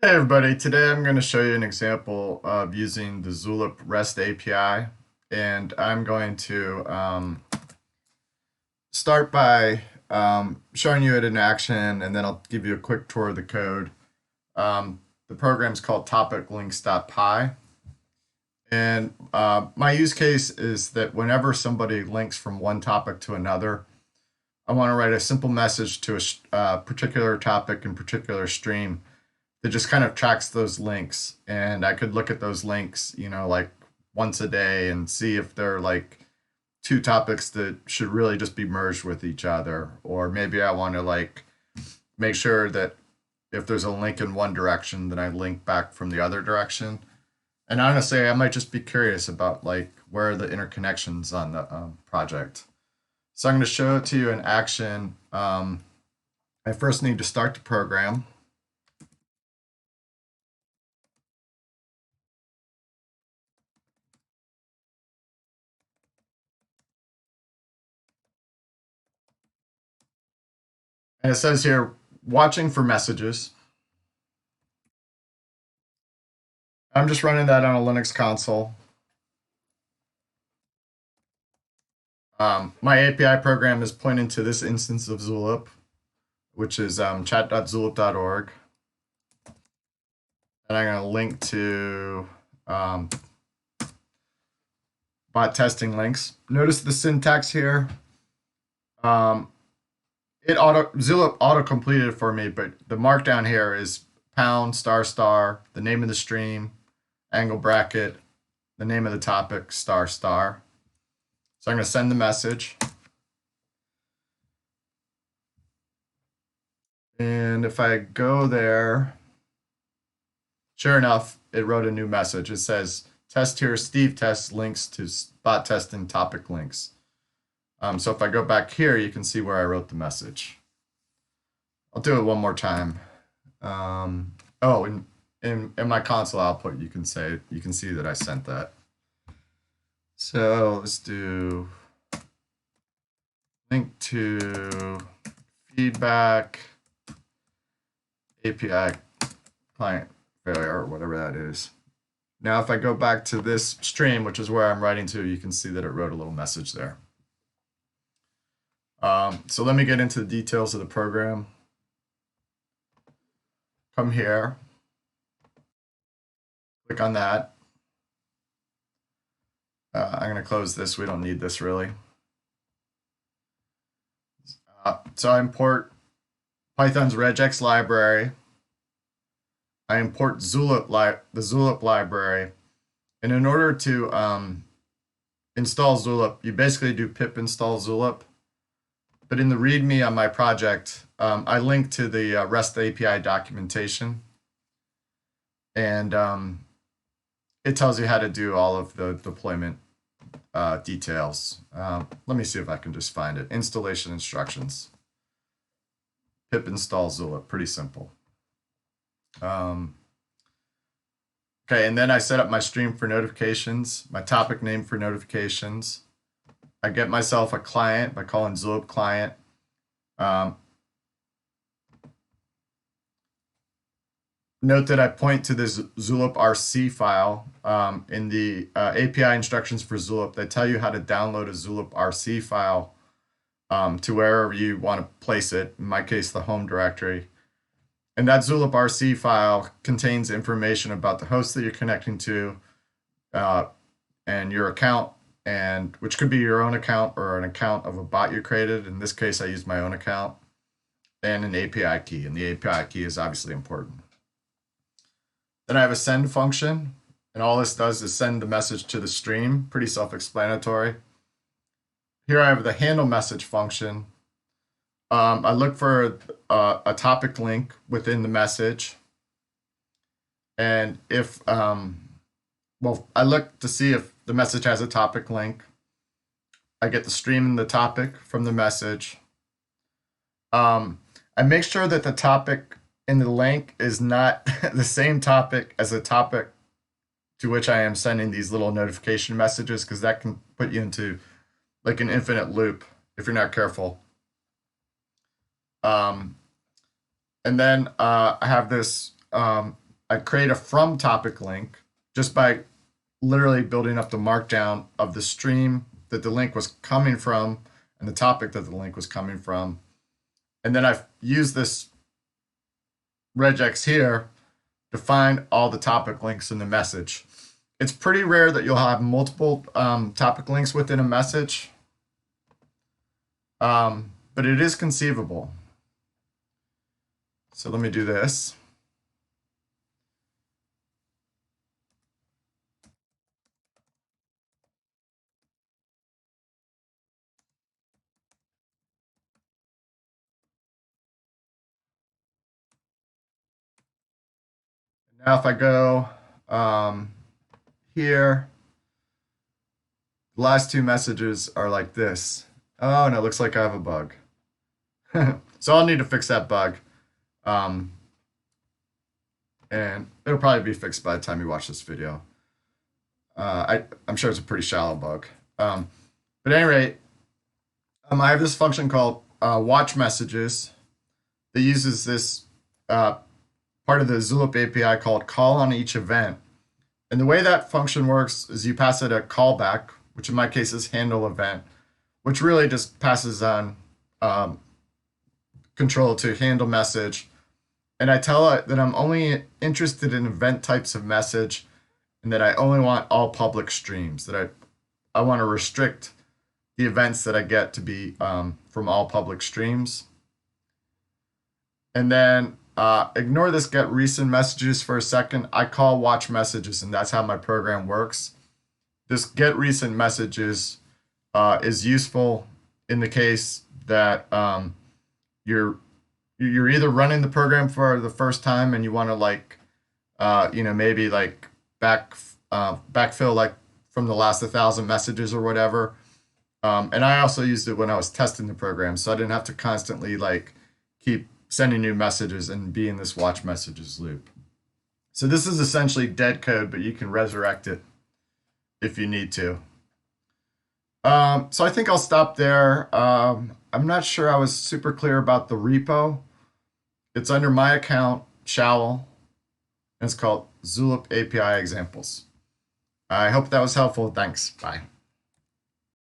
Hey everybody, today I'm going to show you an example of using the Zulip REST API, and I'm going to start by showing you it in action, and then I'll give you a quick tour of the code. The program is called topiclinks.py, and my use case is that whenever somebody links from one topic to another, I want to write a simple message to a particular topic and particular stream that just kind of tracks those links. And I could look at those links, like once a day and see if they're like two topics that should really just be merged with each other. Or maybe I want to like make sure that if there's a link in one direction, then I link back from the other direction. And honestly, I might just be curious about like where are the interconnections on the project. So I'm going to show it to you in action. I first need to start the program. And it says here, watching for messages. I'm just running that on a Linux console. My API program is pointing to this instance of Zulip, which is chat.zulip.org. And I'm going to link to bot testing links. Notice the syntax here. Zulip auto completed it for me, but the markdown here is pound star star, the name of the stream, angle bracket, the name of the topic, star star. So I'm going to send the message. And if I go there, sure enough, it wrote a new message. It says, test here, Steve tests links to bot testing topic links. So if I go back here, you can see where I wrote the message. I'll do it one more time. In my console output, you can see that I sent that. So let's do link to feedback API client failure or whatever that is. Now, if I go back to this stream, which is where I'm writing to, you can see that it wrote a little message there. So let me get into the details of the program. Come here, click on that. I'm going to close this. We don't need this really. So I import Python's regex library. I import the Zulip library. And in order to install Zulip, you basically do pip install Zulip. But in the README on my project, I link to the REST API documentation. And it tells you how to do all of the deployment details. Let me see if I can just find it. Installation instructions. Pip install Zulip, pretty simple. Okay, and then I set up my stream for notifications, my topic name for notifications. I get myself a client by calling Zulip client. Note that I point to this Zulip RC file in the API instructions for Zulip. They tell you how to download a Zulip RC file to wherever you want to place it, in my case, the home directory. And that Zulip RC file contains information about the host that you're connecting to and your account, and which could be your own account or an account of a bot you created. In this case, I used my own account, and an API key. And the API key is obviously important. Then I have a send function, and all this does is send the message to the stream. Pretty self-explanatory. Here I have the handle message function. I look for a topic link within the message. And if, I look to see if the message has a topic link. I get the stream and the topic from the message. I make sure that the topic in the link is not the same topic as the topic to which I am sending these little notification messages, because that can put you into like an infinite loop if you're not careful. And then I have this I create a from topic link just by literally building up the markdown of the stream that the link was coming from and the topic that the link was coming from. And then I've used this regex here to find all the topic links in the message. It's pretty rare that you'll have multiple topic links within a message, but it is conceivable. So let me do this. Now if I go here, the last two messages are like this. Oh, and it looks like I have a bug. So I'll need to fix that bug. And it'll probably be fixed by the time you watch this video. I'm sure it's a pretty shallow bug. But at any rate, I have this function called watch messages that uses this part of the Zulip API called call on each event. And the way that function works is you pass it a callback, which in my case is handle event, which really just passes on control to handle message. And I tell it that I'm only interested in event types of message and that I only want all public streams, that I want to restrict the events that I get to be from all public streams. And then ignore this get recent messages for a second. I call watch messages, and that's how my program works. This get recent messages is useful in the case that you're either running the program for the first time and you want to like maybe like backfill like from the last 1,000 messages or whatever. And I also used it when I was testing the program, so I didn't have to constantly like keep sending new messages and be in this watch messages loop. So this is essentially dead code, but you can resurrect it if you need to. So I think I'll stop there. I'm not sure I was super clear about the repo. It's under my account, Showell, and it's called Zulip API Examples. I hope that was helpful. Thanks. Bye.